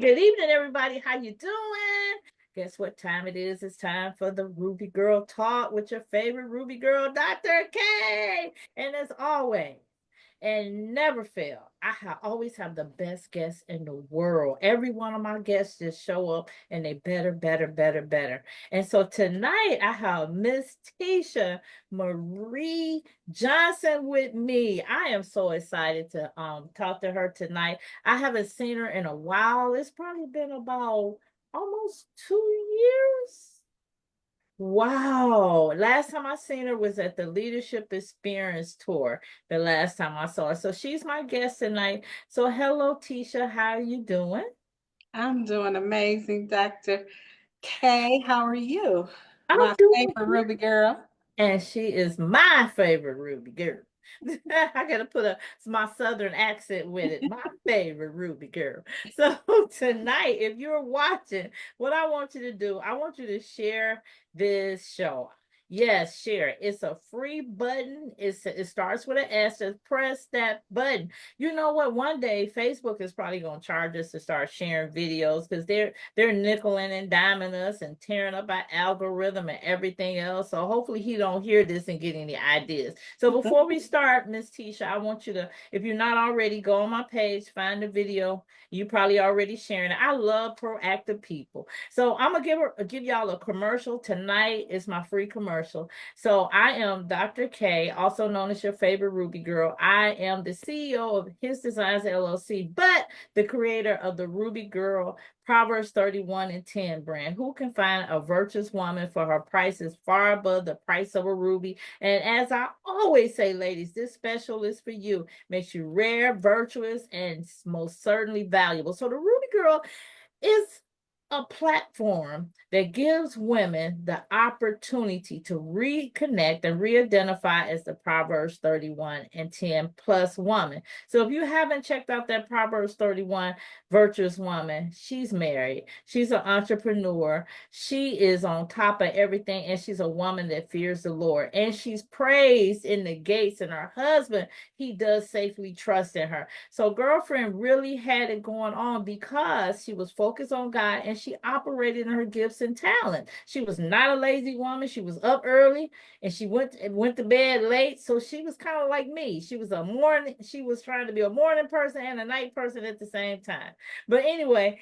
Good evening, everybody. How you doing? Guess what time it is? It's time for the Ruby Girl Talk with your favorite Ruby Girl, Dr. K. And as always, and never fail, always have the best guests in the world. Every one of my guests just show up and they better, better, better, better. And so tonight I have Miss Tiesha Marie Johnson with me. I am so excited to talk to her tonight. I haven't seen her in a while. It's probably been about almost 2 years. Wow. Last time I seen her was at the Leadership Experience Tour, the last time I saw her. So she's my guest tonight. So hello, Tiesha. How are you doing? I'm doing amazing, Dr. K. How are you? I'm My doing favorite great. Ruby girl. And she is my favorite Ruby girl. I gotta put my southern accent with it. My favorite Ruby girl. So tonight, if you're watching, what I want you to do, I want you to share this show. Yes, share it. It's a free button. It starts with an S. Just press that button. You know what? One day Facebook is probably gonna charge us to start sharing videos because they're nickeling and diming us and tearing up our algorithm and everything else. So hopefully he don't hear this and get any ideas. So before we start, Miss Tiesha, I want you to, if you're not already, go on my page, find the video. You probably already sharing it. I love proactive people. So I'm gonna give y'all a commercial tonight. It's my free commercial. So I am Dr. K, also known as your favorite Ruby girl. I am the CEO of His Designs LLC, but the creator of the Ruby Girl Proverbs 31 and 10 brand. Who can find a virtuous woman for her price is far above the price of a ruby? And as I always say, ladies, this special is for you. Makes you rare, virtuous, and most certainly valuable. So the Ruby Girl is a platform that gives women the opportunity to reconnect and re-identify as the Proverbs 31 and 10 plus woman. So if you haven't checked out that Proverbs 31 virtuous woman, she's married, she's an entrepreneur, she is on top of everything, and she's a woman that fears the Lord, and she's praised in the gates, and her husband, he does safely trust in her. So girlfriend really had it going on because she was focused on God and she operated in her gifts and talent. She was not a lazy woman. She was up early and she went to bed late. So she was kind of like me. She was trying to be a morning person and a night person at the same time. But anyway,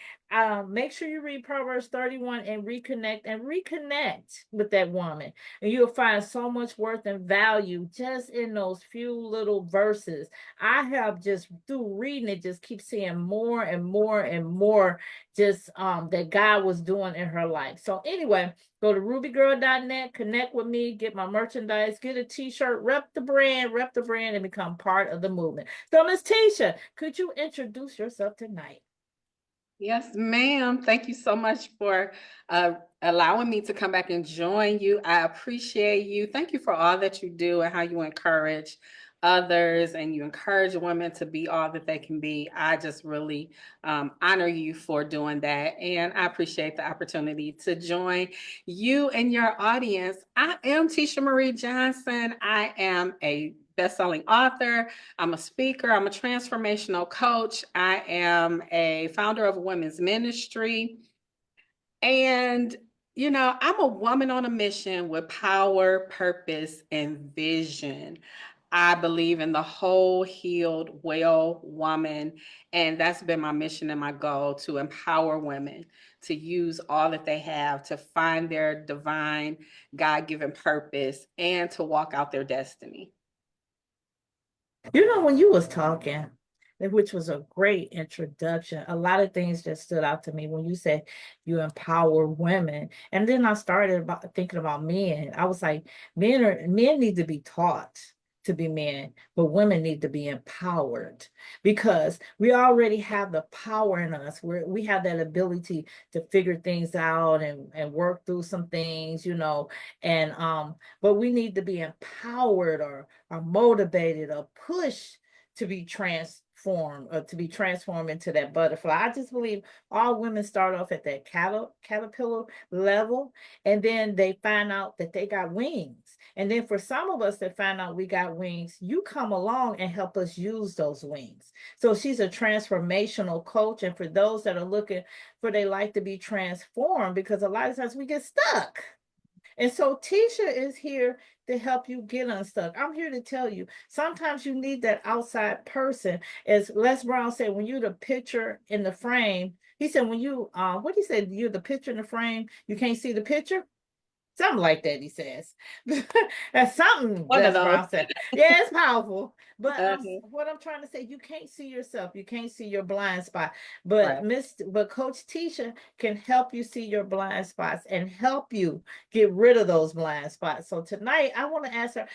make sure you read Proverbs 31 and reconnect with that woman. And you'll find so much worth and value just in those few little verses. I have just through reading it, just keep seeing more and more and more just that God was doing in her life. So anyway, go to rubygirl.net, connect with me, get my merchandise, get a t-shirt, rep the brand, and become part of the movement. So Miss Tiesha, could you introduce yourself tonight? Yes, ma'am. Thank you so much for allowing me to come back and join you. I appreciate you. Thank you for all that you do and how you encourage others and you encourage women to be all that they can be. I just really honor you for doing that. And I appreciate the opportunity to join you and your audience. I am Tiesha Marie Johnson. I am a best-selling author. I'm a speaker. I'm a transformational coach. I am a founder of a women's ministry. And, I'm a woman on a mission with power, purpose, and vision. I believe in the whole, healed, well woman. And that's been my mission and my goal to empower women to use all that they have to find their divine, God given purpose and to walk out their destiny. You know, when you was talking, which was a great introduction, a lot of things just stood out to me when you said you empower women. And then I started about thinking about men. I was like, men need to be taught to be men, but women need to be empowered because we already have the power in us. We have that ability to figure things out and work through some things, and but we need to be empowered or are motivated or pushed to be transformed form, to be transformed into that butterfly. I just believe all women start off at that caterpillar level, and then they find out that they got wings. And then for some of us that find out we got wings, you come along and help us use those wings. So she's a transformational coach. And for those that are looking for their life to be transformed, because a lot of times we get stuck. And so Tiesha is here to help you get unstuck. I'm here to tell you, sometimes you need that outside person. As Les Brown said, when you're the picture in the frame, he said, when you, what he said, you're the picture in the frame, you can't see the picture. Something like that, he says. That's something One of Les those. Brown said. Yeah, it's powerful. But Okay. what I'm trying to say, you can't see yourself. You can't see your blind spot. Right. But Coach Tiesha can help you see your blind spots and help you get rid of those blind spots. So tonight, I want to ask her,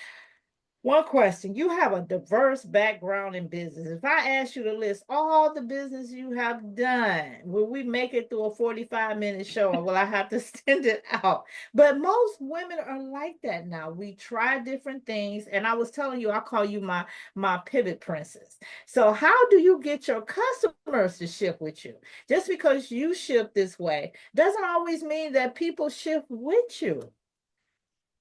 one question. You have a diverse background in business. If I ask you to list all the business you have done, will we make it through a 45-minute show, or will I have to send it out? But most women are like that now. We try different things. And I was telling you, I call you my pivot princess. So how do you get your customers to ship with you? Just because you ship this way doesn't always mean that people ship with you.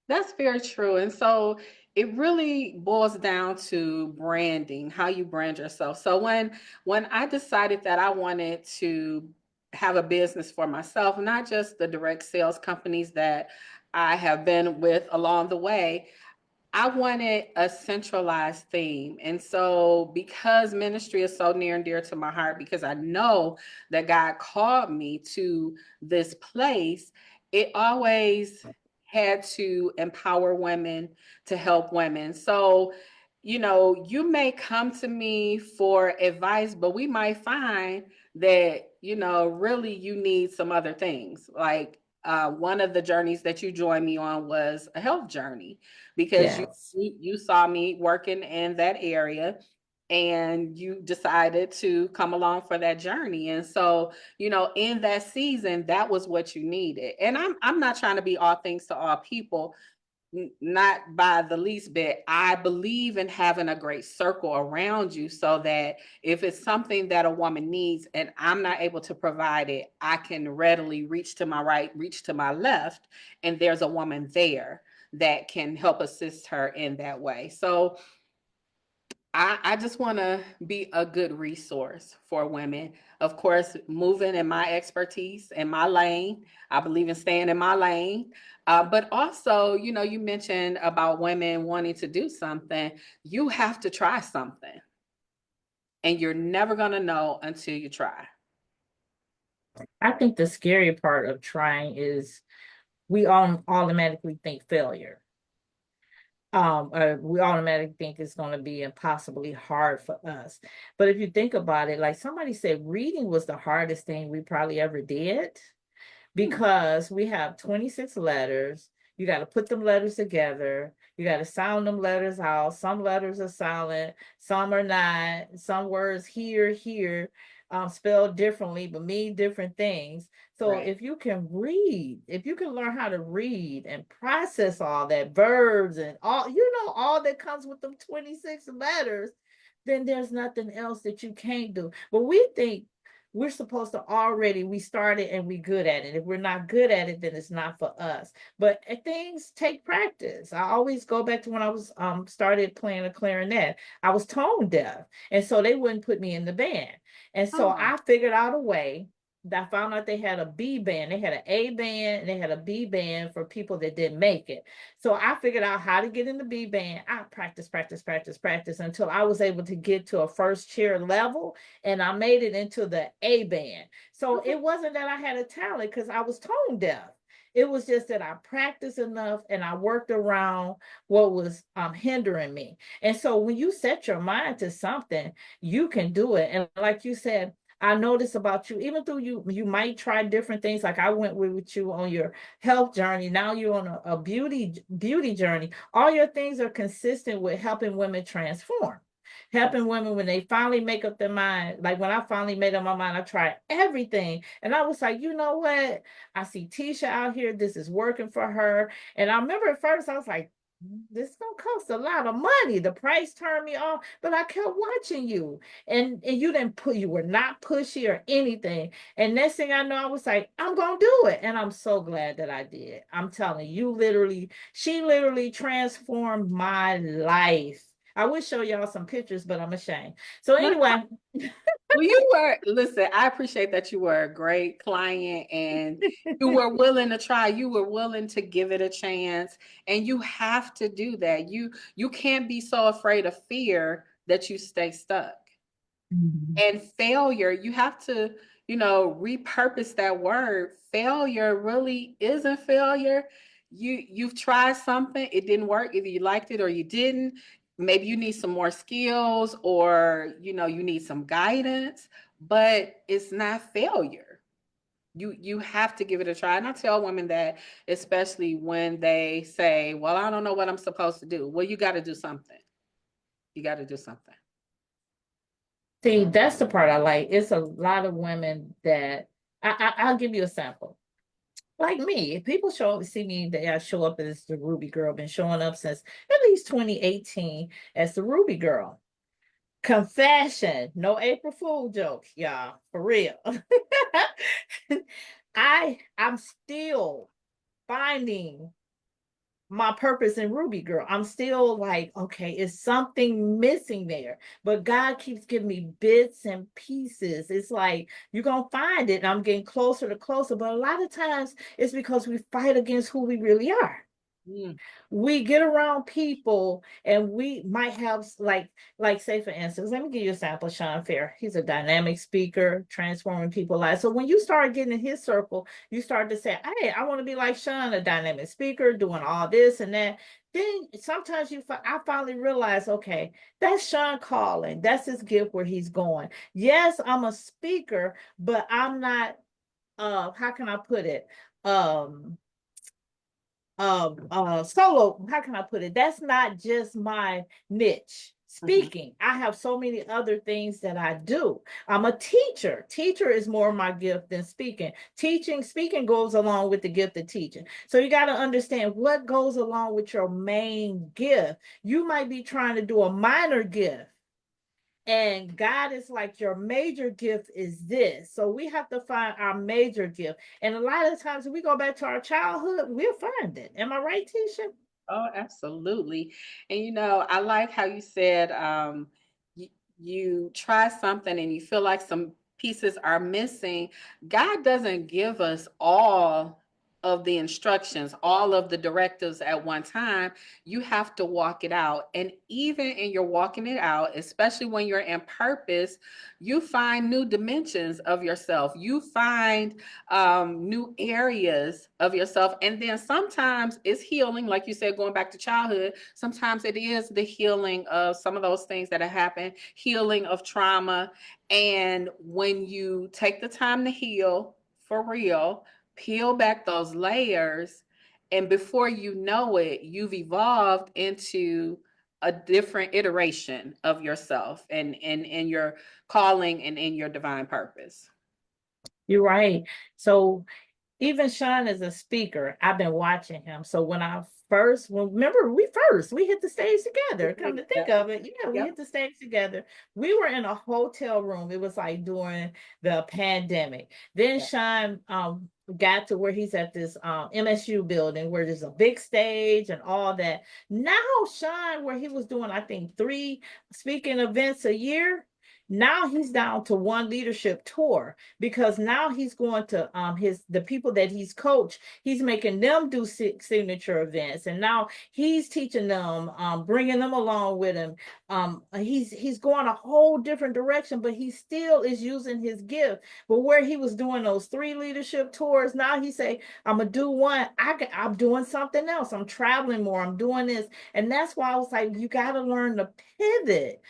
That's very true. And so it really boils down to branding, how you brand yourself. So when I decided that I wanted to have a business for myself, not just the direct sales companies that I have been with along the way, I wanted a centralized theme. And so, because ministry is so near and dear to my heart, because I know that God called me to this place, it always had to empower women, to help women. So, you may come to me for advice, but we might find that, really you need some other things. Like, one of the journeys that you joined me on was a health journey, because you Yes. you saw me working in that area and you decided to come along for that journey. And so, in that season, that was what you needed. And I'm not trying to be all things to all people, not by the least bit. I believe in having a great circle around you, so that if it's something that a woman needs and I'm not able to provide it, I can readily reach to my right, reach to my left, and there's a woman there that can help assist her in that way. So I just want to be a good resource for women. Of course, moving in my expertise, in my lane. I believe in staying in my lane. But also, you mentioned about women wanting to do something. You have to try something, and you're never going to know until you try. I think the scary part of trying is we all automatically think failure. We automatically think it's going to be impossibly hard for us. But if you think about it, like somebody said, reading was the hardest thing we probably ever did, Hmm. because we have 26 letters. You got to put them letters together. You got to sound them letters out. Some letters are silent, some are not. Some words here, spelled differently, but mean different things. So Right. if you can read, if you can learn how to read and process all that verbs and all, all that comes with them 26 letters, then there's nothing else that you can't do. But we think we're supposed to already, we started and we good at it. If we're not good at it, then it's not for us. But things take practice. I always go back to when I was started playing a clarinet. I was tone deaf, and so they wouldn't put me in the band. And so Oh, I figured out a way. I found out they had a B band. They had an A band and they had a B band for people that didn't make it. So I figured out how to get in the B band. I practice until I was able to get to a first chair level, and I made it into the A band. So okay. it wasn't that I had a talent because I was tone deaf. It was just that I practiced enough and I worked around what was hindering me. And so when you set your mind to something, you can do it. And like you said, I notice about you, even though you might try different things, like I went with you on your health journey. Now you're on a beauty journey. All your things are consistent with helping women transform, Yes. helping women when they finally make up their mind. Like when I finally made up my mind, I tried everything. And I was like, you know what? I see Tiesha out here. This is working for her. And I remember at first I was like, this is gonna cost a lot of money. The price turned me off, but I kept watching you, and you didn't put, you were not pushy or anything. And next thing I know, I was like, I'm gonna do it, and I'm so glad that I did. I'm telling you, literally, she literally transformed my life. I would show y'all some pictures, but I'm ashamed. So anyway, Well, you were, listen, I appreciate that you were a great client and you were willing to try, you were willing to give it a chance, and you have to do that. You can't be so afraid of fear that you stay stuck. Mhm. And failure, you have to, repurpose that word. Failure really isn't failure. You've tried something, it didn't work, either you liked it or you didn't. Maybe you need some more skills, or you need some guidance, but it's not failure. You have to give it a try. And I tell women that, especially when they say, well, I don't know what I'm supposed to do. Well, you got to do something. You got to do something. See, that's the part I like. It's a lot of women that I'll give you a sample. Like me, if people show up see me, they I show up as the Ruby girl. Been showing up since at least 2018 as the Ruby girl. Confession, no April Fool jokes, y'all, for real. I'm still finding my purpose in Ruby Girl. I'm still like, okay, is something missing there? But God keeps giving me bits and pieces. It's like you're gonna find it. I'm getting closer to closer, but a lot of times it's because we fight against who we really are. Mm. We get around people and we might have like say for instance, let me give you a sample. Sean Fair, he's a dynamic speaker transforming people's lives. So when you start getting in his circle, you start to say, hey, I want to be like Sean, a dynamic speaker doing all this and that. Then sometimes I finally realize, okay, that's Sean calling, that's his gift where he's going. Yes, I'm a speaker, but I'm not, how can I put it, um solo, how can I put it, that's not just my niche. Mhm. Speaking, I have so many other things that I do. I'm a teacher is more my gift than speaking. Speaking goes along with the gift of teaching. So you got to understand what goes along with your main gift. You might be trying to do a minor gift, and God is like, your major gift is this. So we have to find our major gift. And a lot of times, if we go back to our childhood, we'll find it. Am I right, Tiesha? Oh, absolutely. And I like how you said, you, you try something and you feel like some pieces are missing. God doesn't give us all of the instructions, all of the directives at one time. You have to walk it out. And even in your walking it out, especially when you're in purpose, you find new dimensions of yourself. You find new areas of yourself. And then sometimes it's healing, like you said, going back to childhood. Sometimes it is the healing of some of those things that have happened, healing of trauma. And when you take the time to heal for real, peel back those layers, and before you know it, you've evolved into a different iteration of yourself and your calling and in your divine purpose. You're right. So even Sean is a speaker. I've been watching him. So when I first, well, remember we hit the stage together. Come to think Yep. of it, yeah, we hit Yep. the stage together. We were in a hotel room. It was like during the pandemic. Then Yep. Sean got to where he's at this MSU building where there's a big stage and all that. Now Sean, where he was doing, I think 3 speaking events a year. Now he's down to one leadership tour because now he's going to the people that he's coached, he's making them do signature events, and now he's teaching them, bringing them along with him. He's going a whole different direction, but he still is using his gift. But where he was doing those 3 leadership tours, now he say, I'm gonna do one. I'm doing something else. I'm traveling more. I'm doing this, and that's why I was like, you got to learn to pivot.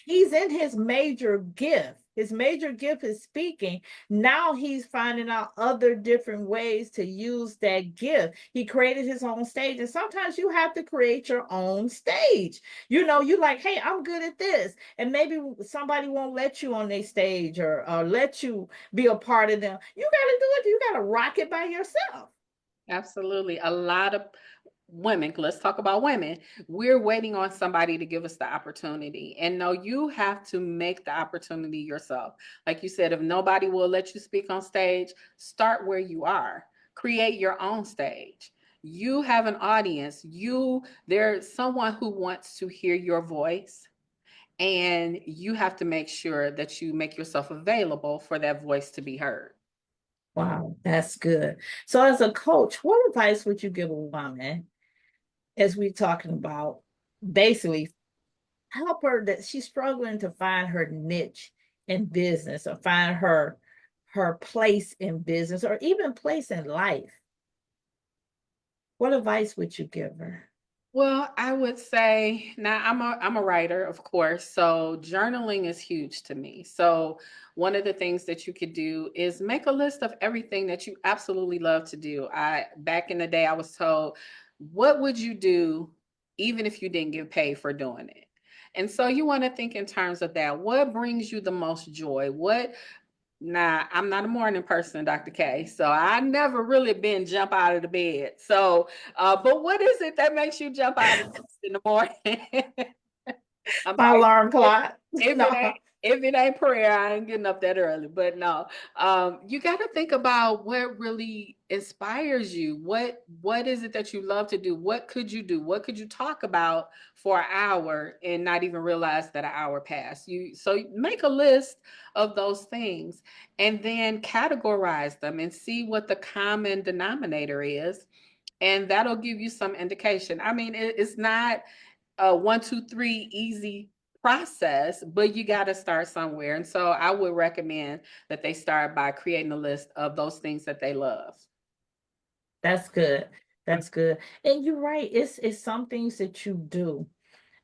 He's in his major gift. His major gift is speaking. Now he's finding out other different ways to use that gift. He created his own stage, and sometimes you have to create your own stage. You like, hey, I'm good at this, and maybe somebody won't let you on their stage or let you be a part of them. You got to do it. You got to rock it by yourself. Absolutely. A lot of women, let's talk about women. We're waiting on somebody to give us the opportunity. And no, you have to make the opportunity yourself. Like you said, if nobody will let you speak on stage, start where you are. Create your own stage. You have an audience. There's someone who wants to hear your voice, and you have to make sure that you make yourself available for that voice to be heard. Wow, that's good. So as a coach, what advice would you give a woman as we're talking about basically help her that she's struggling to find her niche in business or find her place in business or even place in life? What advice would you give her? Well, I would say now I'm a writer, of course, so journaling is huge to me. So one of the things that you could do is make a list of everything that you absolutely love to do. I Back in the day I was told, what would you do even if you didn't get paid for doing it? And so you want to think in terms of that. What brings you the most joy? Nah, I'm not a morning person, Dr. K. So I never really been jump out of the bed. So, but what is it that makes you jump out of the bed in the morning? I'm My like, alarm if, clock. if it ain't No. if it ain't prayer, I ain't getting up that early. But no, you got to think about what really inspires you. What is it that you love to do? What could you do? What could you talk about for an hour and not even realize that an hour passed? So make a list of those things and then categorize them and see what the common denominator is, and that'll give you some indication. I mean, it's not a 1, 2, 3 easy process, but you got to start somewhere. And so I would recommend that they start by creating a list of those things that they love. That's good. That's good. And you're right. It's some things that you do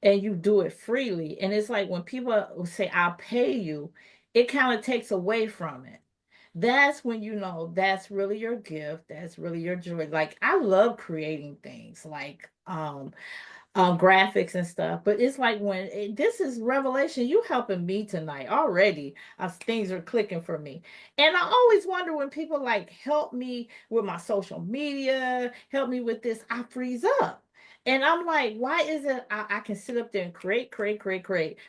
and you do it freely. And it's like when people say, I'll pay you, it kind of takes away from it. That's when you know that's really your gift. That's really your joy. Like I love creating things like graphics and stuff. But it's like this is revelation. You helping me tonight already. Things are clicking for me, and I always wonder when people like help me with my social media, help me with this, I freeze up. And I'm like, why is it I can sit up there and create?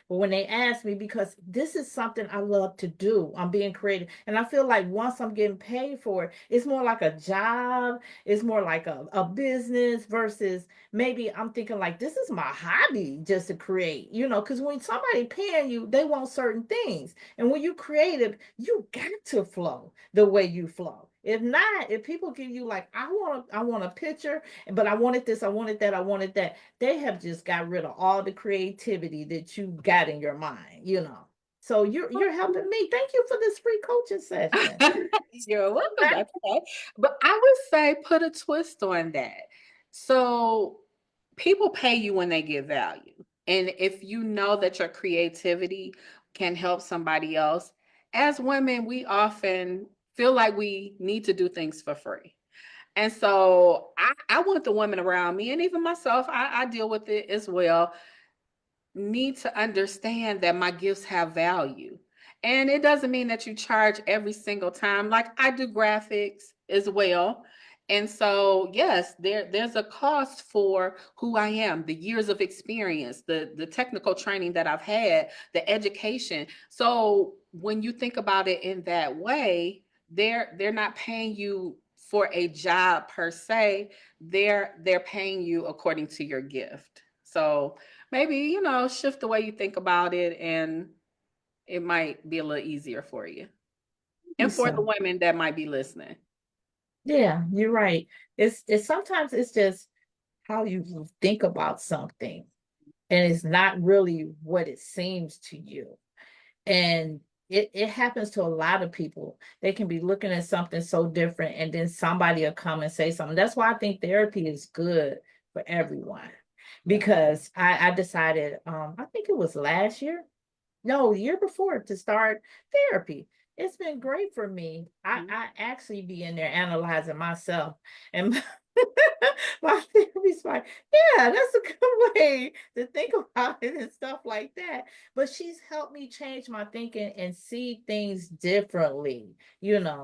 But when they ask me, because this is something I love to do, I'm being creative. And I feel like once I'm getting paid for it, it's more like a job, it's more like a business versus maybe I'm thinking like this is my hobby just to create, because when somebody paying you, they want certain things. And when you creative, you got to flow the way you flow. If not, if people give you like, I want a picture, but I wanted this, I wanted that, I wanted that, they have just got rid of all the creativity that you got in your mind. So you're helping me. Thank you for this free coaching session. You're welcome, Dr. K. But I would say put a twist on that. So people pay you when they give value. And if you know that your creativity can help somebody else, as women, we often feel like we need to do things for free. And so I want the women around me, and even myself, I deal with it as well, need to understand that my gifts have value. And it doesn't mean that you charge every single time. Like I do graphics as well. And so, yes, there's a cost for who I am, the years of experience, the technical training that I've had, the education. So when you think about it in that way, they're not paying you for a job per se. They're paying you according to your gift. So maybe, shift the way you think about it, and it might be a little easier for you. And for the So women that might be listening. yeah, you're right. It's sometimes it's just how you think about something, and it's not really what it seems to you. And it happens to a lot of people. They can be looking at something so different, and then somebody will come and say something. That's why I think therapy is good for everyone. Because I decided, I think it was last year, no, the year before, to start therapy. It's been great for me. I, Mhm. I actually be in there analyzing myself, and my therapist's like, yeah, that's a good way to think about it and stuff like that. But she's helped me change my thinking and see things differently.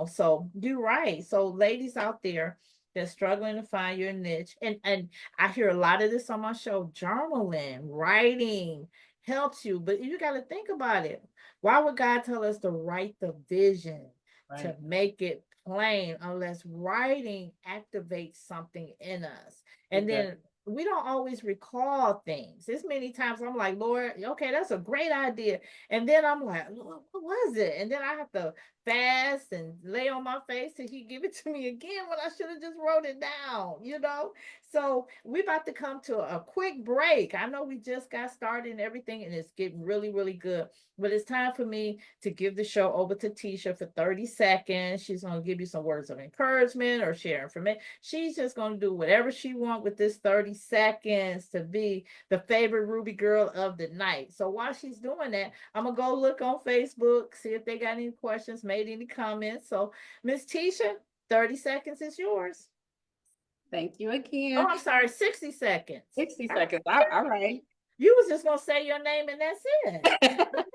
So you're right. So ladies out there, that's struggling to find your niche. And I hear a lot of this on my show. Journaling, writing helps you, but you got to think about it. Why would God tell us to write the vision, Right. to make it plain, unless writing activates something in us? And It does. then we don't always recall things. There's many times I'm like, Lord, okay, that's a great idea. And then I'm like, Lord, what was it? And then I have to fast and lay on my face till he give it to me again when I should have just wrote it down, you know? So we about to come to a quick break. I know we just got started and everything, and it's getting really, really good. But it's time for me to give the show over to Tiesha for 30 seconds. She's going to give you some words of encouragement or share information. She's just going to do whatever she wants with this 30 seconds to be the favorite Ruby girl of the night. So while she's doing that, I'm going to go look on Facebook, see if they got any questions, made any comments. So Miss Tiesha, 30 seconds is yours. Thank you Oh, again. I'm sorry, 60 seconds. 60 seconds. All right. You was just going to say your name and that's it.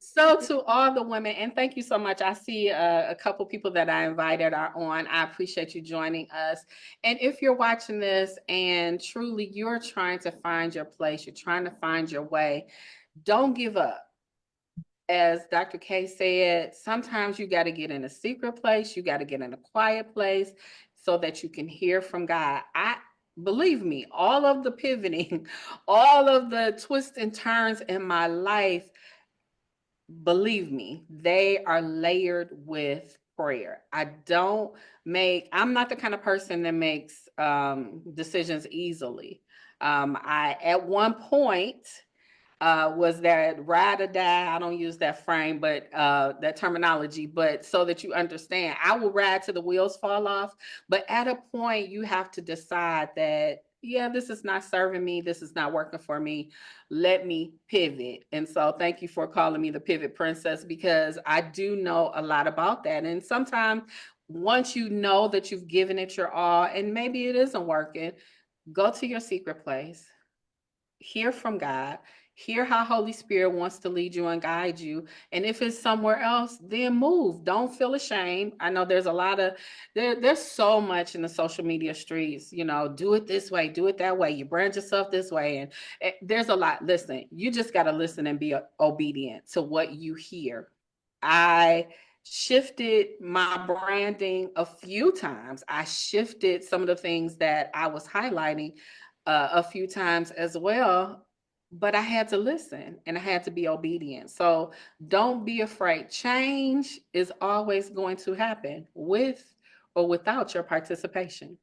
So to all the women, and thank you so much. I see a couple people that I invited are on. I appreciate you joining us. And if you're watching this and truly you're trying to find your place, you're trying to find your way, don't give up. As Dr. K said, sometimes you got to get in a secret place, you got to get in a quiet place so that you can hear from God. I believe me, all of the pivoting, all of the twists and turns in my life, believe me, they are layered with prayer. I'm not the kind of person that makes decisions easily. I, at one point, was that ride or die. I don't use that frame, but that terminology, but so that you understand, I will ride till the wheels fall off. But at a point, you have to decide that, yeah, this is not serving me. This is not working for me. Let me pivot. And so thank you for calling me the pivot princess, because I do know a lot about that. And sometimes once you know that you've given it your all and maybe it isn't working, go to your secret place, hear from God, hear how Holy Spirit wants to lead you and guide you. And if it's somewhere else, then move. Don't feel ashamed. I know there's a lot of there's so much in the social media streets, do it this way, do it that way. You brand yourself this way. And there's a lot. Listen, you just got to listen and be obedient to what you hear. I shifted my branding a few times. I shifted some of the things that I was highlighting a few times as well, but I had to listen and I had to be obedient. So don't be afraid. Change is always going to happen with or without your participation.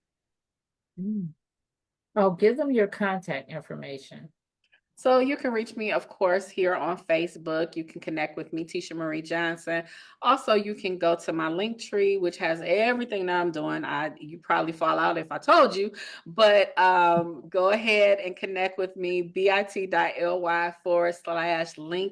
Mm. Oh, give them your contact information. So you can reach me, of course, here on Facebook. You can connect with me, Tiesha Marie Johnson. Also, you can go to my link tree, which has everything that I'm doing. You probably fall out if I told you, but go ahead and connect with me, bit.ly/link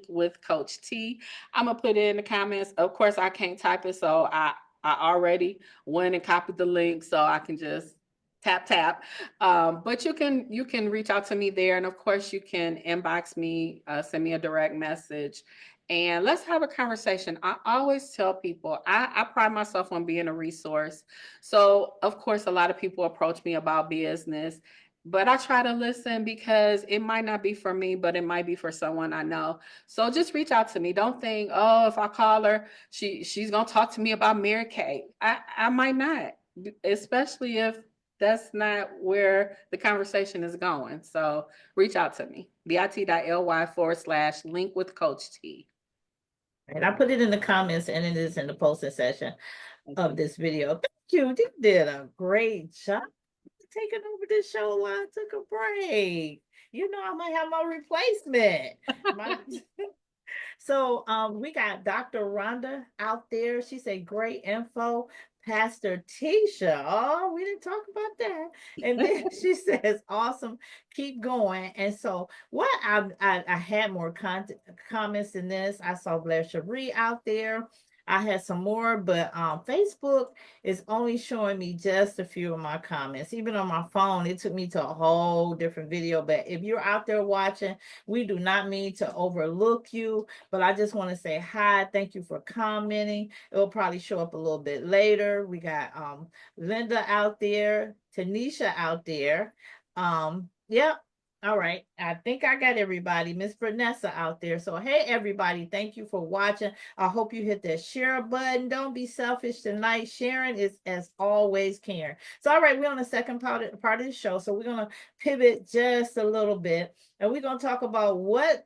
with Coach T. I'm gonna put it in the comments. Of course, I can't type it, so I already went and copied the link, so I can just tap tap. But you can reach out to me there, and of course you can inbox me, send me a direct message, and let's have a conversation. I always tell people I pride myself on being a resource. So of course a lot of people approach me about business, but I try to listen because it might not be for me, but it might be for someone I know. So just reach out to me. Don't think, oh, if I call her, she's gonna talk to me about Mary Kay. I might not, especially if that's not where the conversation is going. So reach out to me, bit.ly/link with Coach T. And I put it in the comments and it is in the posting session Thank of you. this video. Thank you. You did a great job taking over this show while I took a break. I might have my replacement. My So we got Dr. Rhonda out there. She said great info. Pastor Tiesha. Oh, we didn't talk about that. And then she says, awesome, keep going. And so what I had more comments in this. I saw Blair Cherie out there. I had some more, but Facebook is only showing me just a few of my comments. Even on my phone, it took me to a whole different video. But if you're out there watching, we do not mean to overlook you, but I just want to say hi. Thank you for commenting. It will probably show up a little bit later. We got Linda out there, Tanisha out there. Yep. All right. I think I got everybody. Miss Vanessa out there. So, hey, everybody. Thank you for watching. I hope you hit that share button. Don't be selfish tonight. Sharing is, as always, caring. So, all right, we're on the second part of the show. So, we're going to pivot just a little bit and we're going to talk about what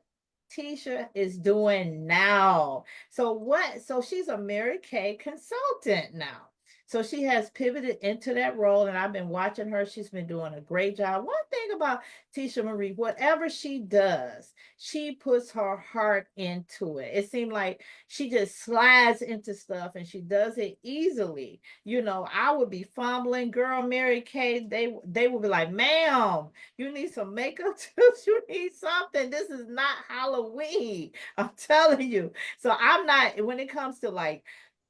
Tiesha is doing now. So she's a Mary Kay consultant now. So she has pivoted into that role, and I've been watching her. She's been doing a great job. One thing about Tiesha Marie, whatever she does, she puts her heart into it. It seemed like she just slides into stuff and she does it easily. You know, I would be fumbling, girl, Mary Kay, they would be like, ma'am, you need some makeup tips, you need something. This is not Halloween. I'm telling you. So I'm not, when it comes to like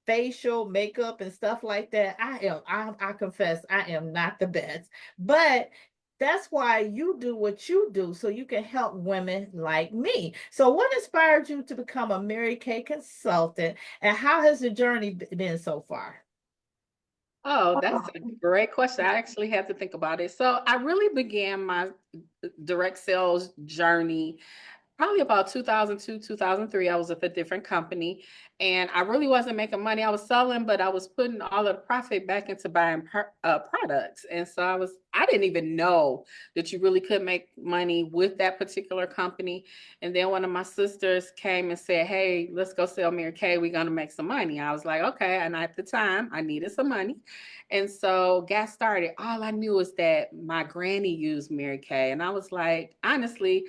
facial makeup and stuff like that, I confess I am not the best. But that's why you do what you do, so you can help women like me. So what inspired you to become a Mary Kay consultant, and how has the journey been so far? Oh, that's a great question. I actually had to think about it. So I really began my direct sales journey probably about 2002, 2003. I was with a different company and I really wasn't making money. I was selling, but I was putting all of the profit back into buying products. And so I didn't even know that you really could make money with that particular company. And then one of my sisters came and said, hey, let's go sell Mary Kay. We're going to make some money. I was like, okay. And at the time I needed some money. And so got started. All I knew was that my granny used Mary Kay. And I was like, honestly,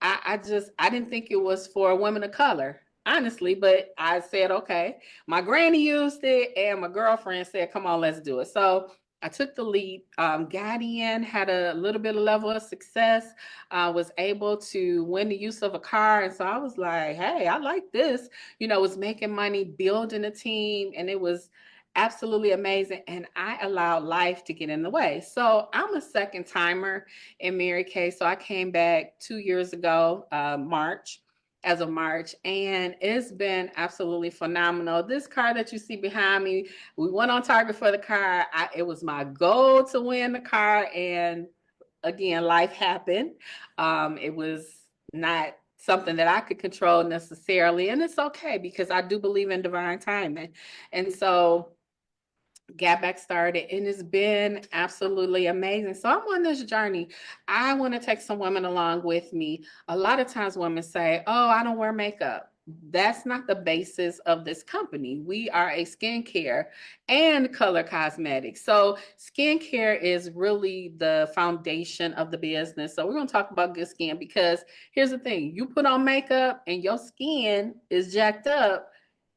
I didn't think it was for women of color, honestly, but I said, okay. My granny used it and my girlfriend said, come on, let's do it. So I took the lead, got in, had a little bit of level of success, was able to win the use of a car. And so I was like, hey, I like this, was making money, building a team, and it was absolutely amazing. And I allowed life to get in the way. So I'm a second timer in Mary Kay. So I came back 2 years ago, March, as of March, and it's been absolutely phenomenal. This car that you see behind me, we went on Target for the car. It was my goal to win the car, and again, life happened. It was not something that I could control necessarily, and it's okay because I do believe in divine timing. And so got back started and it's been absolutely amazing. So I'm on this journey. I want to take some women along with me. A lot of times women say, oh, I don't wear makeup. That's not the basis of this company. We are a skincare and color cosmetics. So skincare is really the foundation of the business. So we're going to talk about good skin because here's the thing. You put on makeup and your skin is jacked up,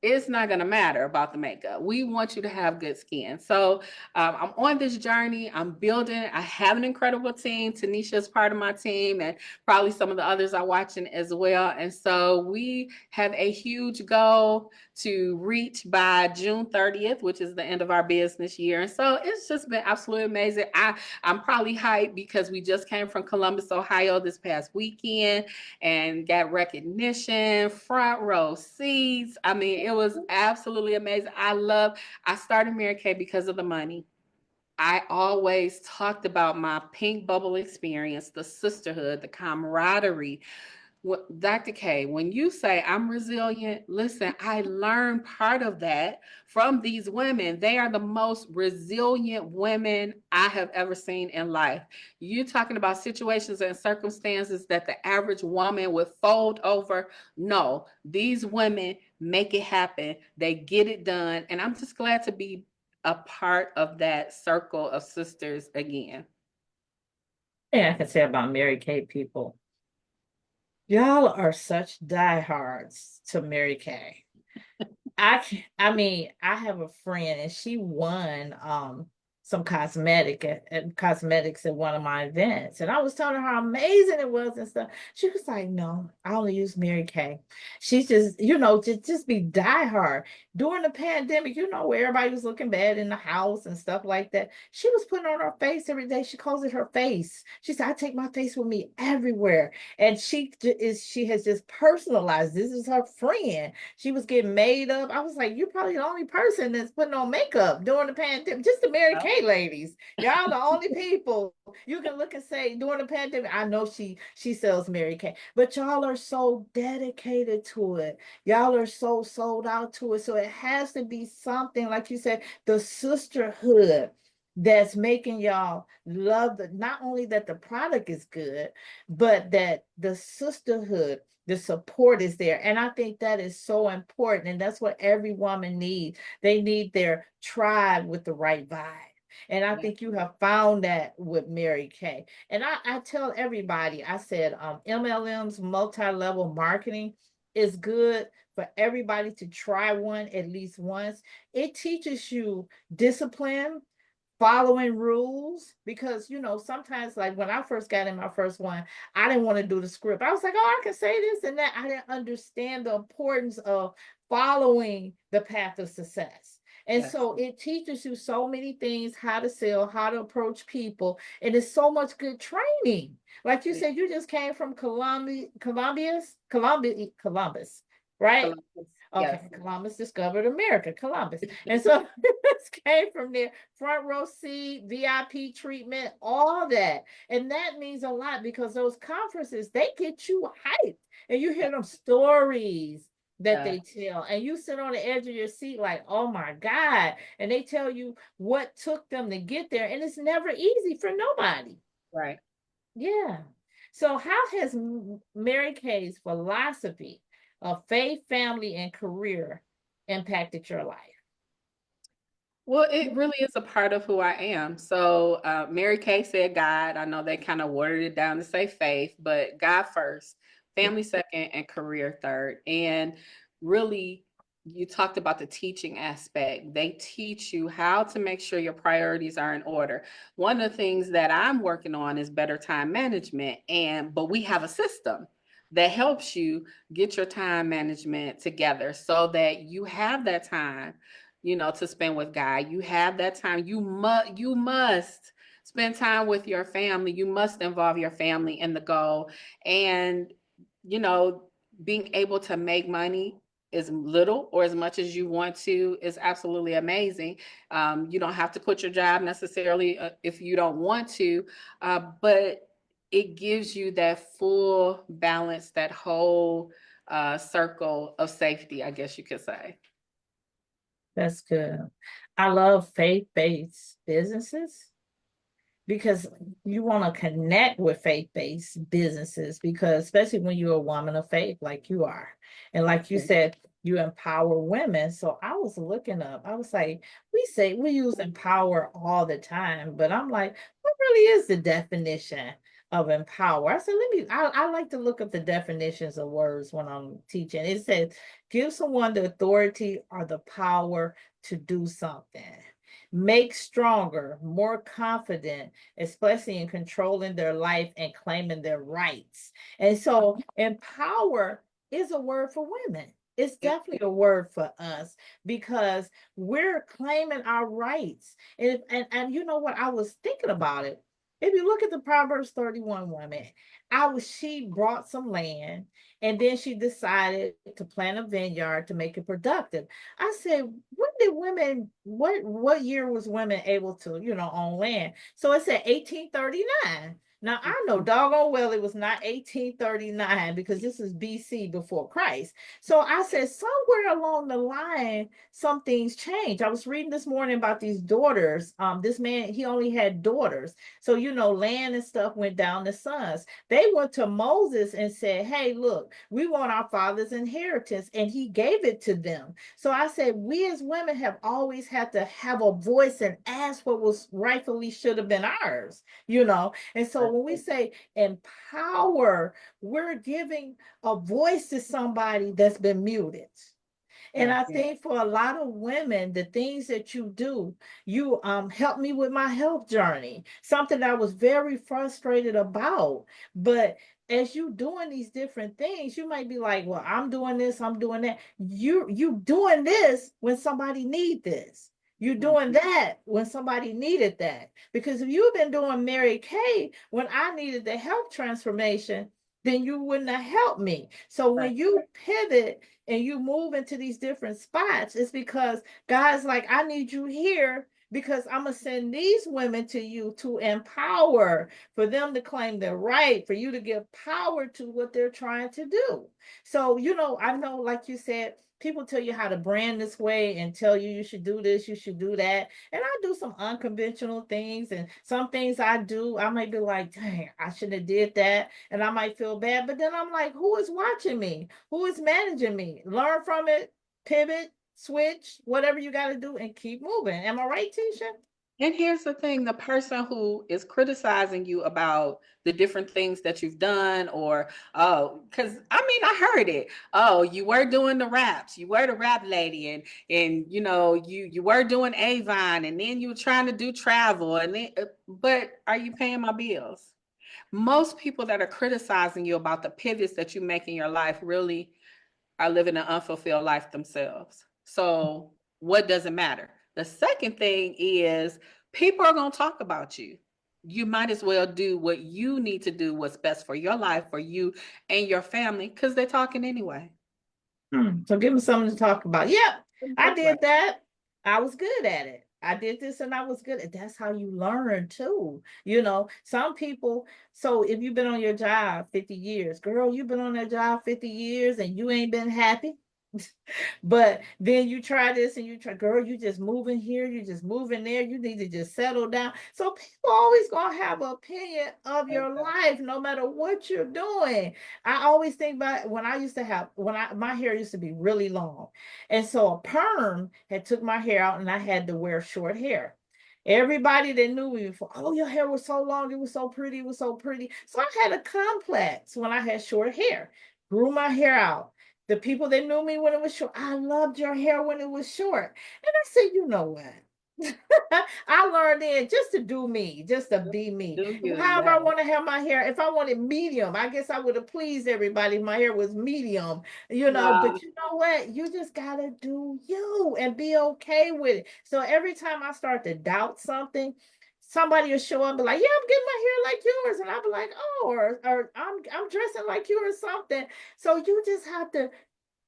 it's not going to matter about the makeup. We want you to have good skin. So I'm on this journey. I'm building. I have an incredible team. Tanisha is part of my team, and probably some of the others are watching as well. And so we have a huge goal to reach by June 30th, which is the end of our business year. And so it's just been absolutely amazing. I'm probably hyped because we just came from Columbus, Ohio this past weekend and got recognition, front row seats. I mean, it was absolutely amazing. I started Mary Kay because of the money. I always talked about my pink bubble experience, the sisterhood, the camaraderie. Dr. K, when you say I'm resilient, listen, I learned part of that from these women. They are the most resilient women I have ever seen in life. You're talking about situations and circumstances that the average woman would fold over. No, these women make it happen. They get it done. And I'm just glad to be a part of that circle of sisters again. Yeah, I can say about Mary Kay people. Y'all are such diehards to Mary Kay. I mean, I have a friend and she won some cosmetics at one of my events. And I was telling her how amazing it was and stuff. She was like, no, I only use Mary Kay. She's just, just be diehard. During the pandemic, where everybody was looking bad in the house and stuff like that. She was putting on her face every day. She calls it her face. She said, I take my face with me everywhere. And she has just personalized. This is her friend. She was getting made up. I was like, you're probably the only person that's putting on makeup during the pandemic. Just the Mary Oh, Kay ladies. Y'all the only people you can look and say during the pandemic. I know she sells Mary Kay, but y'all are so dedicated to it. Y'all are so sold out to it. So it has to be something, like you said, the sisterhood that's making y'all love not only that the product is good, but that the sisterhood, the support is there. And I think that is so important. And that's what every woman needs. They need their tribe with the right vibe. And I yeah, think you have found that with Mary Kay. And I tell everybody, I said, MLM's multi-level marketing is good for everybody to try one at least once. It teaches you discipline, following rules, because sometimes, like when I first got in my first one, I didn't want to do the script. I was like, oh, I can say this and that. I didn't understand the importance of following the path of success. And yes, so it teaches you so many things, how to sell, how to approach people, and it's so much good training. Like you yeah. said, you just came from Columbus, right? Columbus, yes, Okay, Columbus discovered America, Columbus. And so this came from there, front row seat, VIP treatment, all that. And that means a lot because those conferences, they get you hyped and you yeah, hear them stories that yeah, they tell, and you sit on the edge of your seat like, oh my God. And they tell you what took them to get there. And it's never easy for nobody. right. Yeah. So, how has Mary Kay's philosophy of faith, family, and career impacted your life? Well, it really is a part of who I am. So, Mary Kay said God. I know they kind of watered it down to say faith, but God first, family second, and career third. And really, you talked about the teaching aspect. They teach you how to make sure your priorities are in order. One of the things that I'm working on is better time management, but we have a system that helps you get your time management together so that you have that time, to spend with God. You have that time. You must spend time with your family. You must involve your family in the goal. And, you know, being able to make money as little or as much as you want to is absolutely amazing. You don't have to quit your job necessarily if you don't want to, but it gives you that full balance, that whole circle of safety, I guess you could say. That's good. I love faith-based businesses because you want to connect with faith-based businesses, because especially when you're a woman of faith like you are, and like you said, you empower women. So I was looking up, I was like, we use empower all the time, but I'm like, what really is the definition of empower? I said, I like to look up the definitions of words when I'm teaching. It says give someone the authority or the power to do something, make stronger, more confident, especially in controlling their life and claiming their rights. And so, empower is a word for women. It's Yeah. definitely a word for us because we're claiming our rights. And you know what? I was thinking about it. If you look at the Proverbs 31 woman, she brought some land and then she decided to plant a vineyard to make it productive. I said, when did women, what year was women able to, own land? So it said 1839. Now I know doggone well it was not 1839 because this is BC, before Christ. So I said somewhere along the line, some things changed. I was reading this morning about these daughters. This man, he only had daughters. So land and stuff went down to sons. They went to Moses and said, hey, look, we want our father's inheritance. And he gave it to them. So I said, we as women have always had to have a voice and ask what was rightfully should have been ours. And so when we say empower, we're giving a voice to somebody that's been muted. And I Yeah. think for a lot of women, the things that you do, you helped me with my health journey, something that I was very frustrated about. But as you doing these different things, you might be like, well, I'm doing this, I'm doing that. You doing this when somebody need this. You doing Mhm. that when somebody needed that. Because if you've been doing Mary Kay when I needed the health transformation, then you wouldn't have helped me. So Right. when you pivot and you move into these different spots, it's because God's like, I need you here because I'm going to send these women to you to empower, for them to claim their right, for you to give power to what they're trying to do. So, I know, like you said, people tell you how to brand this way and tell you you should do this, you should do that. And I do some unconventional things, and some things I do, I might be like, dang, I shouldn't have did that. And I might feel bad, but then I'm like, who is watching me? Who is managing me? Learn from it, pivot, switch, whatever you got to do, and keep moving. Am I right, Tiesha? And here's the thing, the person who is criticizing you about the different things that you've done, or, oh, because I mean, I heard it. Oh, you were doing the raps, you were the rap lady, and you were doing Avon, and then you were trying to do travel, and then, but are you paying my bills? Most people that are criticizing you about the pivots that you make in your life really are living an unfulfilled life themselves. So what does it matter? The second thing is people are going to talk about you. You might as well do what you need to do, what's best for your life, for you and your family, because they're talking anyway. So give them something to talk about. Yep, I Talk about did that. I was good at it. I did this and I was good at. That's how you learn too. Some people. So if you've been on your job 50 years, girl, you've been on that job 50 years and you ain't been happy. But then you try this and you try, girl, you just moving here, you just moving there, you need to just settle down. So people always gonna have an opinion of it. your life, no matter what you're doing. I always think about when I used to have when I my hair used to be really long. And so a perm had took my hair out and I had to wear short hair. Everybody that knew me before, oh, your hair was so long, it was so pretty, it was so pretty. So I had a complex when I had short hair, grew my hair out. The people that knew me when it was short, I loved your hair when it was short. And I said, you know what? I learned it just to do me, just to be me. Do you? However, Yeah. I want to have my hair. If I wanted medium, I guess I would have pleased everybody if my hair was medium, Wow. But you know what? You just got to do you and be okay with it. So every time I start to doubt something, somebody will show up and be like, yeah, I'm getting my hair like yours. And I'll be like, oh, or I'm dressing like you or something. So you just have to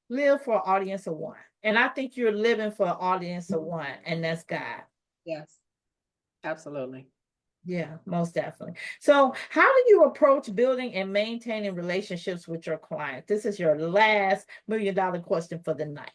live for an audience of one. And I think you're living for an audience of one, and that's God. Yes, absolutely. Yeah, most definitely. So, how do you approach building and maintaining relationships with your client? This is your last $1 million question for the night.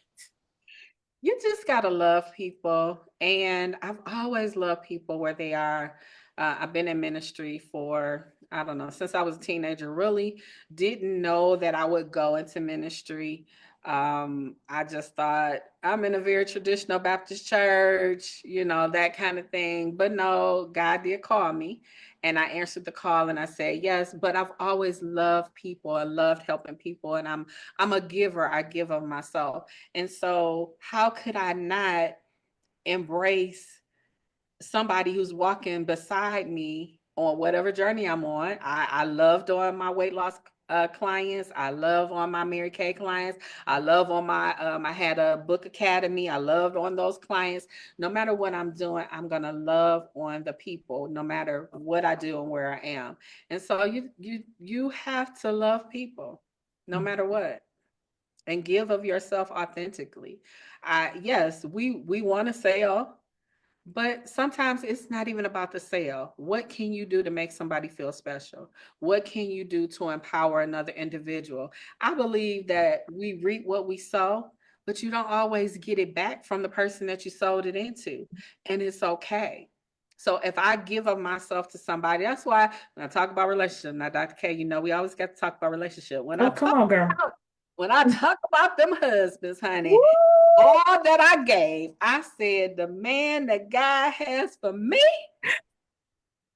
You just gotta love people, and I've always loved people where they are. I've been in ministry for, I don't know, since I was a teenager. Really didn't know that I would go into ministry. I just thought I'm in a very traditional Baptist church, that kind of thing. But no, God did call me, and I answered the call, and I said yes. But I've always loved people. I loved helping people, and I'm a giver. I give of myself. And so, how could I not embrace somebody who's walking beside me on whatever journey I'm on? I love doing my weight loss clients. I love on my Mary Kay clients. I love on my, I had a book academy. I loved on those clients. No matter what I'm doing, I'm going to love on the people, no matter what I do and where I am. And so you have to love people no matter what, and give of yourself authentically. Yes, we want to sell, but sometimes it's not even about the sale. What can you do to make somebody feel special? What can you do to empower another individual? I believe that we reap what we sow, but you don't always get it back from the person that you sold it into, and it's okay. So if I give of myself to somebody, that's why when I talk about relationship, now Dr. K, we always got to talk about relationship. When I Oh, come talk on, girl. about when I talk about them husbands, honey, Woo! all that I gave, I said, the man that God has for me,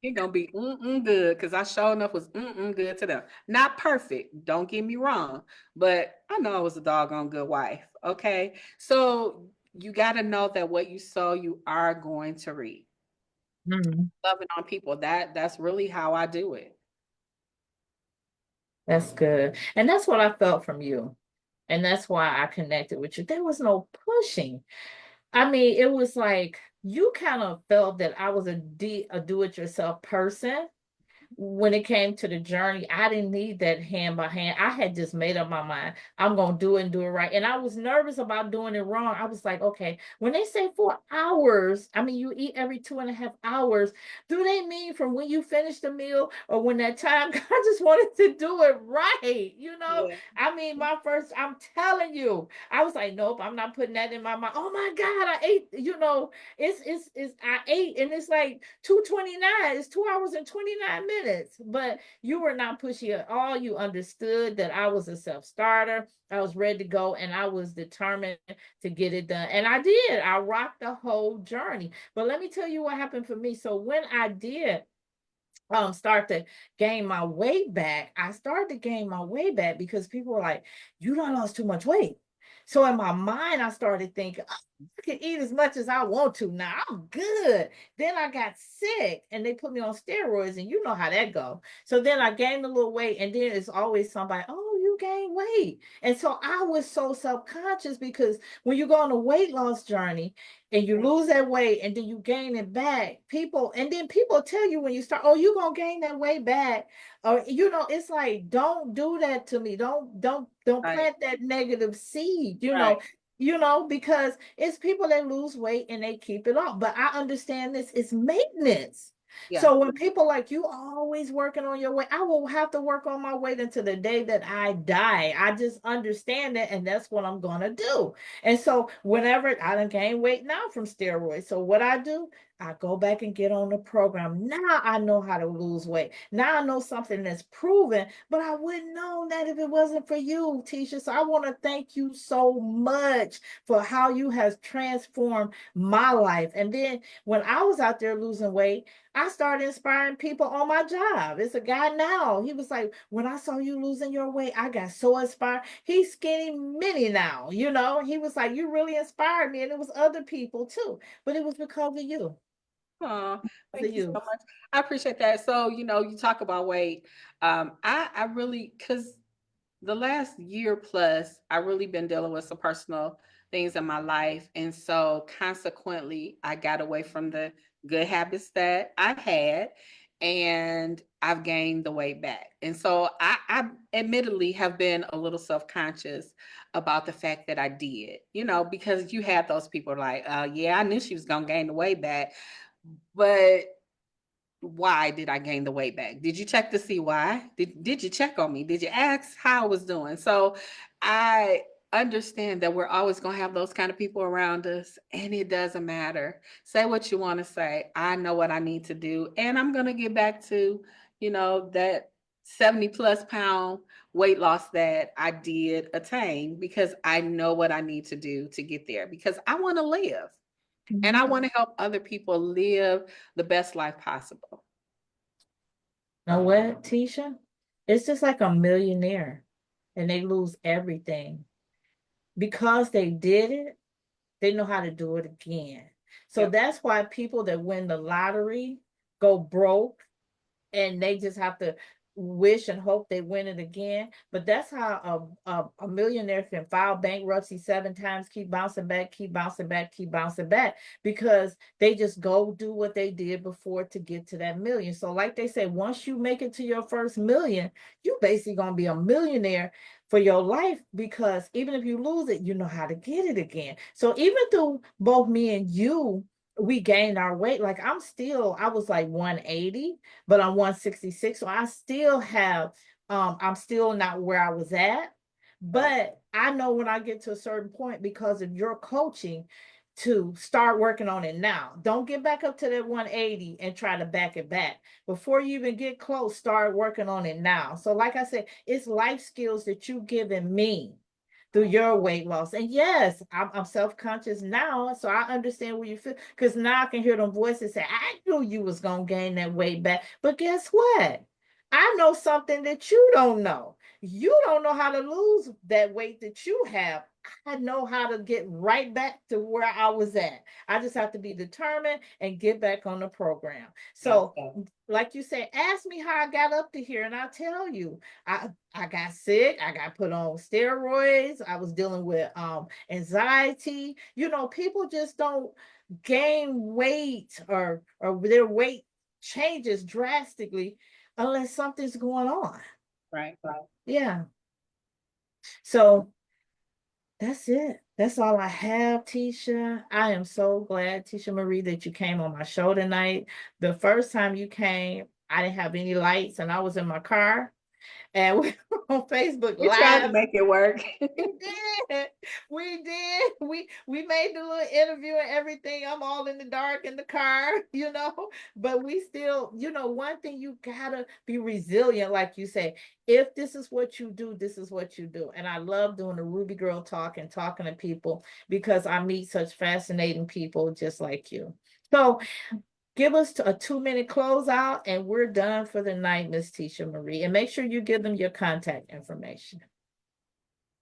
It gonna be good because I sure enough was good to them. Not perfect, don't get me wrong, but I know I was a doggone good wife. Okay, so you got to know that what you sow, you are going to reap. Mhm. Loving on people, that's really how I do it. That's good. And that's what I felt from you. And that's why I connected with you. There was no pushing. I mean, it was like you kind of felt that I was a do-it-yourself person. When it came to the journey, I didn't need that hand by hand. I had just made up my mind. I'm going to do it and do it right. And I was nervous about doing it wrong. I was like, okay, when they say 4 hours, I mean, you eat every 2.5 hours. Do they mean from when you finish the meal or when that time? I just wanted to do it right. Yeah, I mean, I'm telling you, I was like, nope, I'm not putting that in my mind. Oh my God, I ate, I ate and it's like 2:29. It's 2 hours and 29 minutes. But you were not pushy at all. You understood that I was a self-starter. I was ready to go and I was determined to get it done. And I did. I rocked the whole journey. But let me tell you what happened for me. So when I did start to gain my weight back, I started to gain my weight back because people were like, you done lost too much weight. So in my mind, I started thinking, oh, I can eat as much as I want to now. I'm good. Then I got sick and they put me on steroids, and you know how that go. So then I gained a little weight, and then it's always somebody, oh, you gained weight. And so I was so self-conscious because when you go on a weight loss journey, and you lose that weight and then you gain it back, and then people tell you when you start, oh, you're gonna gain that weight back. Or it's like, don't do that to me. Don't right, plant that negative seed, right. because it's people that lose weight and they keep it off. But I understand this is maintenance. Yeah. So when people like you are always working on your weight, I will have to work on my weight until the day that I die. I just understand that, and that's what I'm gonna do. And so whenever I done gain weight now from steroids, so what I do, I go back and get on the program. Now I know how to lose weight. Now I know something that's proven, but I wouldn't know that if it wasn't for you, Tiesha. So I want to thank you so much for how you have transformed my life. And then when I was out there losing weight, I started inspiring people on my job. It's a guy now. He was like, when I saw you losing your weight, I got so inspired. He's skinny mini now, He was like, you really inspired me. And it was other people too. But it was because of you. Oh, Because thank of you so you. much. I appreciate that. So, you talk about weight. I really, because the last year plus, I really been dealing with some personal things in my life. And so consequently, I got away from the good habits that I had and I've gained the weight back. And so I admittedly have been a little self-conscious about the fact that I did, because you had those people like, yeah, I knew she was gonna gain the weight back, but why did I gain the weight back? Did you check to see why? Did you check on me? Did you ask how I was doing? So I understand that we're always going to have those kind of people around us, and it doesn't matter. Say what you want to say. I know what I need to do, and I'm going to get back to, that 70 plus pound weight loss that I did attain because I know what I need to do to get there because I want to live. And I Mhm. want to help other people live the best life possible. Know what, Tisha? It's just like a millionaire and they lose everything. Because they did it, they know how to do it again. So Yep. that's why people that win the lottery go broke and they just have to wish and hope they win it again. But that's how a millionaire can file bankruptcy 7 times, keep bouncing back, keep bouncing back, keep bouncing back, because they just go do what they did before to get to that million. So, like they say, once you make it to your first million, you basically gonna be a millionaire for your life because even if you lose it, you know how to get it again. So even though both me and you we gained our weight, like I was like 180, but I'm 166. So I'm still not where I was at. Right. But I know when I get to a certain point because of your coaching to start working on it now. Don't get back up to that 180 and try to back it back. Before you even get close, start working on it now. So, like I said, it's life skills that you giving me through your weight loss. And yes, I'm self-conscious now, so I understand where you feel, because now I can hear them voices say, I knew you was gonna gain that weight back. But guess what? I know something that you don't know. You don't know how to lose that weight that you have. I know how to get right back to where I was at. I just have to be determined and get back on the program. So, like you say, ask me how I got up to here, and I'll tell you. I got sick. I got put on steroids. I was dealing with anxiety. You know, people just don't gain weight, or their weight changes drastically unless something's going on. Right. Yeah. So that's it. That's all I have, Tiesha. I am so glad, Tiesha Marie, that you came on my show tonight. The first time you came, I didn't have any lights and I was in my car, and we were on Facebook We tried to Live. make it work. We did. We did. We made the little interview and everything. I'm all in the dark in the car, you know. But we still, one thing, you gotta be resilient, like you say. If this is what you do, this is what you do. And I love doing the Ruby Girl talk and talking to people, because I meet such fascinating people just like you. So give us a 2-minute closeout and we're done for the night, Miss Tiesha Marie. And make sure you give them your contact information.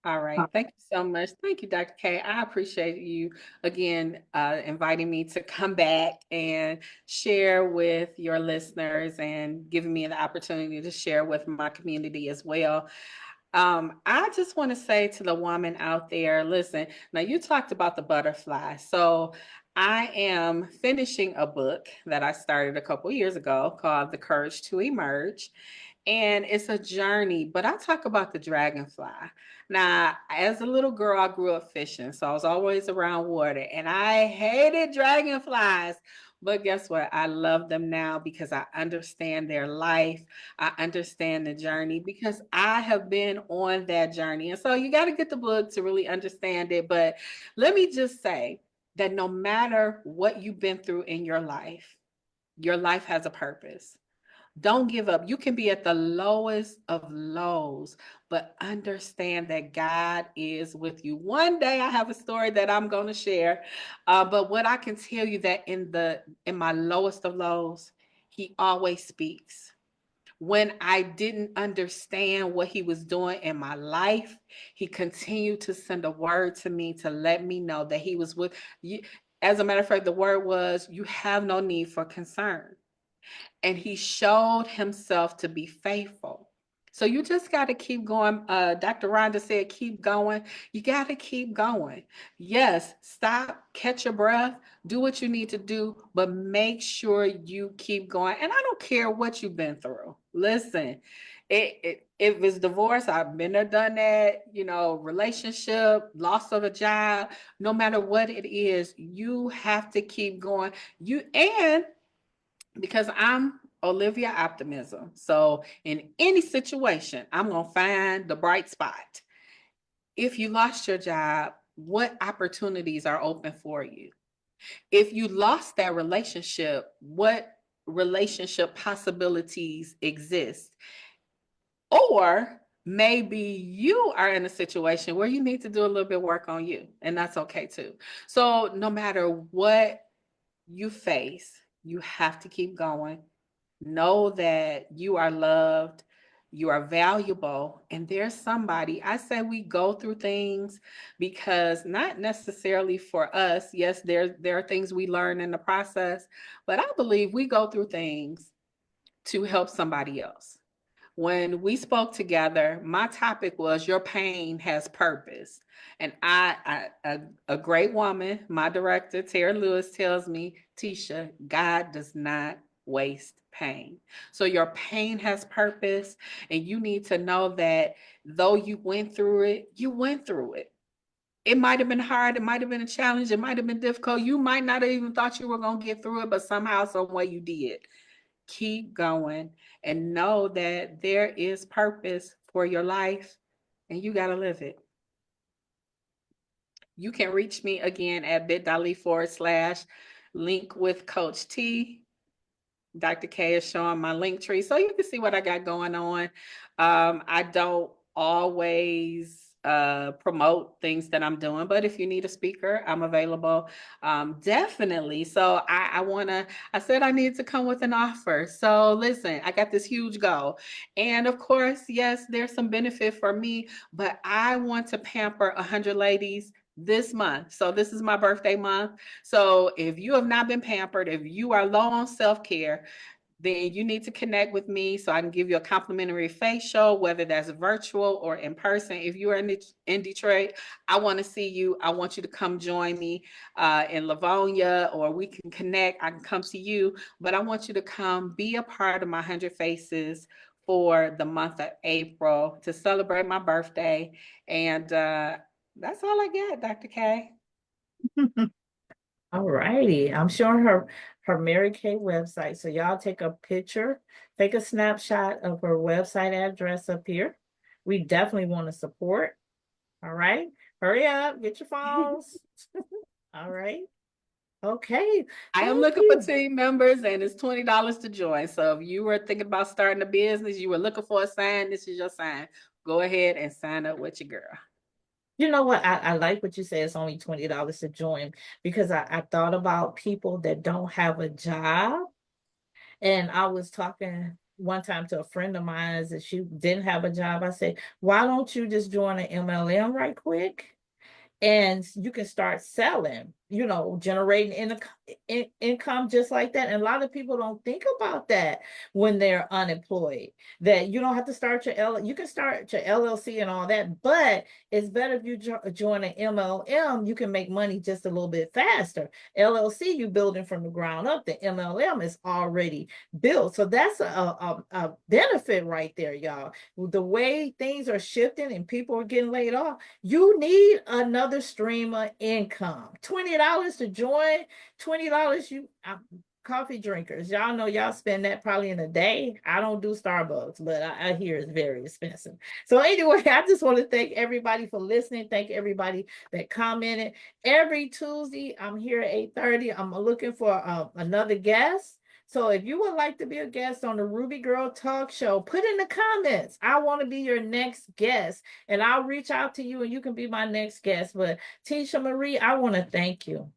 All right. Thank you so much. Thank you, Dr. K. I appreciate you again inviting me to come back and share with your listeners and giving me the opportunity to share with my community as well. I just want to say to the woman out there, listen, now you talked about the butterfly. So I am finishing a book that I started a couple years ago called The Courage to Emerge. And it's a journey, but I talk about the dragonfly. Now, as a little girl, I grew up fishing, so I was always around water, and I hated dragonflies. But guess what? I love them now because I understand their life. I understand the journey because I have been on that journey. And so you got to get the book to really understand it. But let me just say that no matter what you've been through in your life has a purpose. Don't give up. You can be at the lowest of lows, but understand that God is with you. One day I have a story that I'm going to share, but what I can tell you that in my lowest of lows, He always speaks. When I didn't understand what He was doing in my life, He continued to send a word to me to let me know that He was with you. As a matter of fact, the word was, "You have no need for concern." And He showed Himself to be faithful. So you just got to keep going. Dr. Rhonda said, keep going. You got to keep going. Yes, stop, catch your breath, do what you need to do, but make sure you keep going. And I don't care what you've been through. Listen, if it's divorce, I've been there, done that, relationship, loss of a job, no matter what it is, you have to keep going. Because I'm Olivia Optimism. So in any situation, I'm going to find the bright spot. If you lost your job, what opportunities are open for you? If you lost that relationship, what relationship possibilities exist? Or maybe you are in a situation where you need to do a little bit of work on you, and that's okay too. So no matter what you face, you have to keep going. Know that you are loved, you are valuable, and there's somebody. I say we go through things because not necessarily for us. Yes, there are things we learn in the process, but I believe we go through things to help somebody else. When we spoke together, my topic was your pain has purpose. And a great woman, my director, Tara Lewis, tells me, Tiesha, God does not waste pain. So your pain has purpose, and you need to know that though you went through it, you went through it. It might have been hard. It might have been a challenge. It might have been difficult. You might not have even thought you were going to get through it, but somehow, some way you did. Keep going and know that there is purpose for your life and you got to live it. You can reach me again at bit.ly/link with Coach T. Dr. K is showing my link tree so you can see what I got going on. I don't always promote things that I'm doing. But if you need a speaker, I'm available. Definitely. So I said I need to come with an offer. So listen, I got this huge goal. And of course, yes, there's some benefit for me, but I want to pamper 100 ladies this month. So this is my birthday month. So if you have not been pampered, if you are low on self-care, then you need to connect with me so I can give you a complimentary facial, whether that's virtual or in person. If you are in Detroit, I want to see you. I want you to come join me in Livonia, or we can connect. I can come to you, but I want you to come be a part of my 100 Faces for the month of April to celebrate my birthday. And that's all I got, Dr. K. All righty. I'm showing her Mary Kay website. So y'all take a picture, take a snapshot of her website address up here. We definitely want to support. All right. Hurry up, get your phones. All right. Okay. I am Thank looking for you. team members, and it's $20 to join. So if you were thinking about starting a business, you were looking for a sign, this is your sign. Go ahead and sign up with your girl. You know what? I like what you say. It's only $20 to join because I thought about people that don't have a job. And I was talking one time to a friend of mine that she didn't have a job. I said, why don't you just join an MLM right quick? And you can start selling, generating income just like that. And a lot of people don't think about that when they're unemployed, that you don't have to start you can start your LLC and all that, but it's better if you join an MLM. You can make money just a little bit faster. LLC, you building from the ground up. The MLM is already built. So that's a benefit right there, y'all. The way things are shifting and people are getting laid off, you need another stream of income. $20 to join, $20 coffee drinkers. Y'all know y'all spend that probably in a day. I don't do Starbucks, but I hear it's very expensive. So anyway, I just want to thank everybody for listening. Thank everybody that commented. Every Tuesday, I'm here at 8:30. I'm looking for another guest. So if you would like to be a guest on the Ruby Girl Talk Show, put in the comments, I want to be your next guest, and I'll reach out to you and you can be my next guest. But Tiesha Marie, I want to thank you.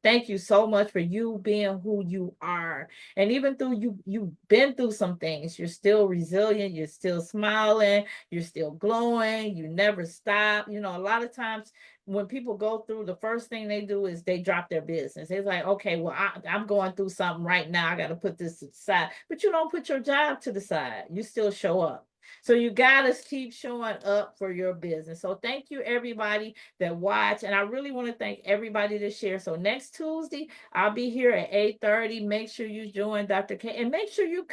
Thank you so much for you being who you are. And even though you've been through some things, you're still resilient, you're still smiling, you're still glowing, you never stop. A lot of times when people go through, the first thing they do is they drop their business. It's like, okay, well, I'm going through something right now. I got to put this to the side. But you don't put your job to the side. You still show up. So you got to keep showing up for your business. So thank you, everybody that watch. And I really want to thank everybody that share. So next Tuesday, I'll be here at 8:30. Make sure you join Dr. K, and make sure you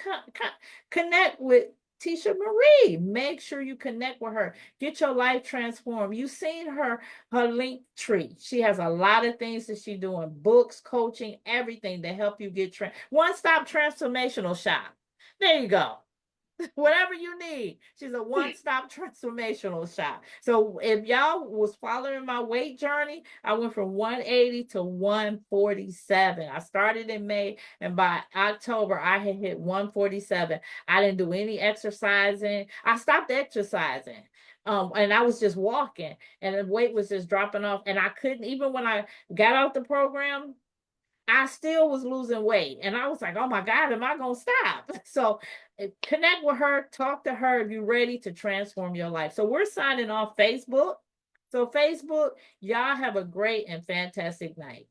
connect with Tiesha Marie. Make sure you connect with her. Get your life transformed. You've seen her link tree. She has a lot of things that she's doing, books, coaching, everything to help you get one-stop transformational shop. There you go. Whatever you need. She's a one-stop transformational shop. So if y'all was following my weight journey, I went from 180 to 147. I started in May, and by October, I had hit 147. I didn't do any exercising. I stopped exercising. And I was just walking, and the weight was just dropping off. And I couldn't, even when I got out the program, I still was losing weight. And I was like, oh my God, am I going to stop? So connect with her, talk to her if you're ready to transform your life. So we're signing off Facebook. So Facebook, y'all have a great and fantastic night.